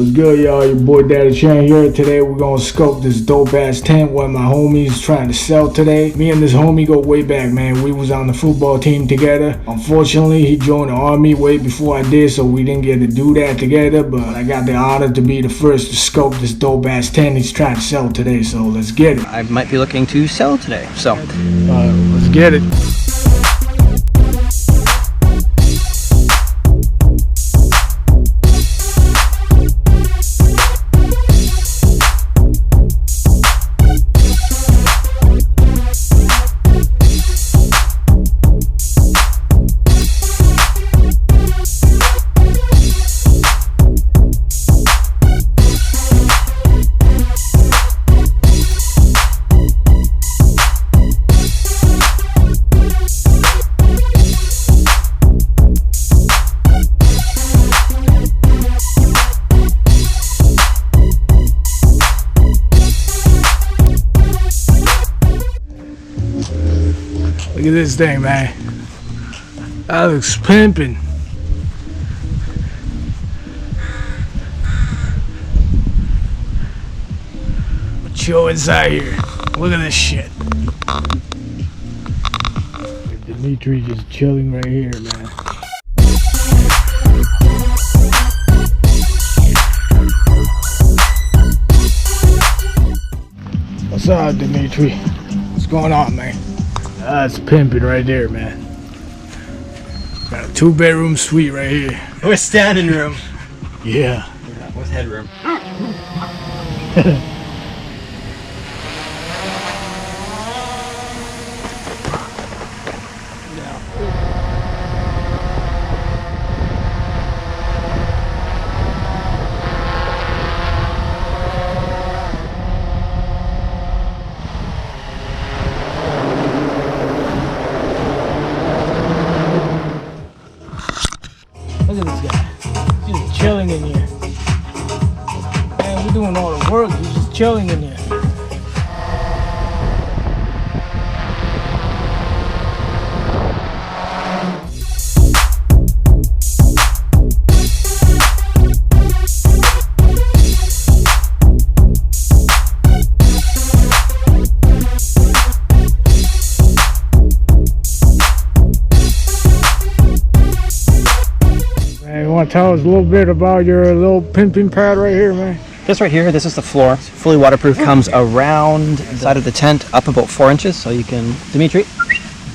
What's good, y'all? Your boy Daddy Chang here. Today we're gonna scope this dope ass tent one of my homies trying to sell today. Me and this homie go way back, man. We was on the football team together. Unfortunately, he joined the army way before I did, so we didn't get to do that together. But I got the honor to be the first to scope this dope ass tent he's trying to sell today. So let's get it. I might be looking to sell today, so let's get it. Look at this thing, man. That looks pimping. Let's chill inside here. Look at this shit. Dimitri just chilling right here, man. What's up, Dimitri? What's going on, man? That's pimping right there, man. Got a 2-bedroom suite right here. with standing room. Yeah. With headroom. Look at this guy. He's just chilling in here. Man, we're doing all the work. He's just chilling in here. You want to tell us a little bit about your little pimping pad right here, man? This right here, this is the floor. It's fully waterproof, comes around the side of the tent up about 4 inches, so you can, Dimitri,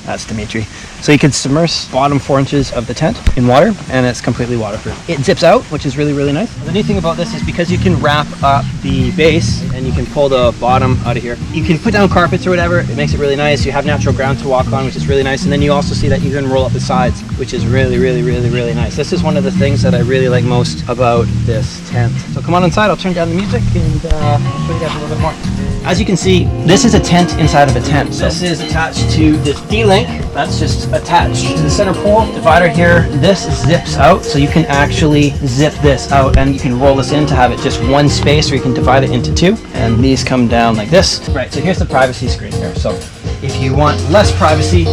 that's Dimitri. So you can submerge bottom 4 inches of the tent in water, and it's completely waterproof. It zips out, which is really, really nice. The neat thing about this is because you can wrap up the base and you can pull the bottom out of here. You can put down carpets or whatever. It makes it really nice. You have natural ground to walk on, which is really nice. And then you also see that you can roll up the sides, which is really, really, really, really nice. This is one of the things that I really like most about this tent. So come on inside. I'll turn down the music and I'll show you guys a little bit more. As you can see, this is a tent inside of a tent. So this is attached to this D-link. That's just attached to the center pole. Divider here, this zips out, so you can actually zip this out and you can roll this in to have it just one space, or you can divide it into two. And these come down like this. Right, so here's the privacy screen here. So if you want less privacy,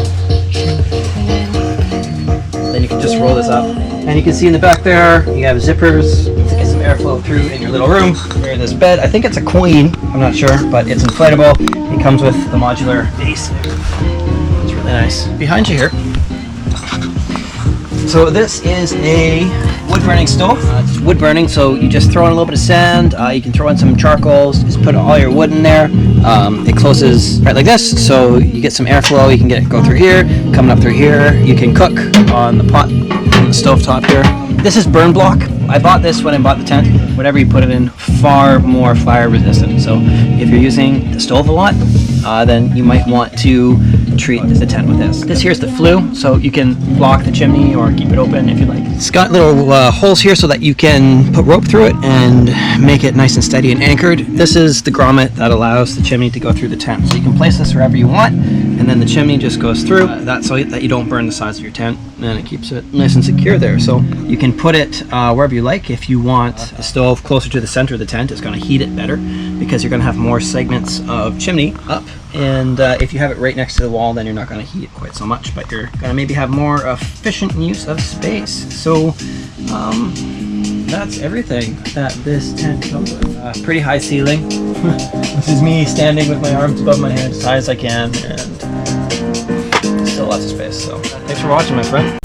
then you can just roll this up. And you can see in the back there, you have zippers to get some airflow through in your little room. Here, this bed, I think it's a queen, I'm not sure, but it's inflatable. It comes with the modular base. It's really nice. Behind you here. So this is a wood burning stove. It's wood burning, so you just throw in a little bit of sand. You can throw in some charcoals, just put all your wood in there. It closes right like this, so you get some airflow. You can get it go through here, coming up through here. You can cook on the pot on the stove top here. This is burn block. I bought this when I bought the tent. Whatever you put it in, far more fire resistant. So if you're using the stove a lot, then you might want to treat the tent with this. This here's the flue, so you can block the chimney or keep it open if you like. It's got little holes here so that you can put rope through it and make it nice and steady and anchored. This is the grommet that allows the chimney to go through the tent. So you can place this wherever you want, and then the chimney just goes through. That's so that you don't burn the sides of your tent, and it keeps it nice and secure there. So you can put it wherever you like. If you want the stove closer to the center of the tent, it's going to heat it better because you're going to have more segments of chimney up. And if you have it right next to the wall, then you're not going to heat it quite so much, but you're going to maybe have more efficient use of space. So that's everything that this tent comes with. Pretty high ceiling. This is me standing with my arms above my head as high as I can, and still lots of space. So thanks for watching, my friend.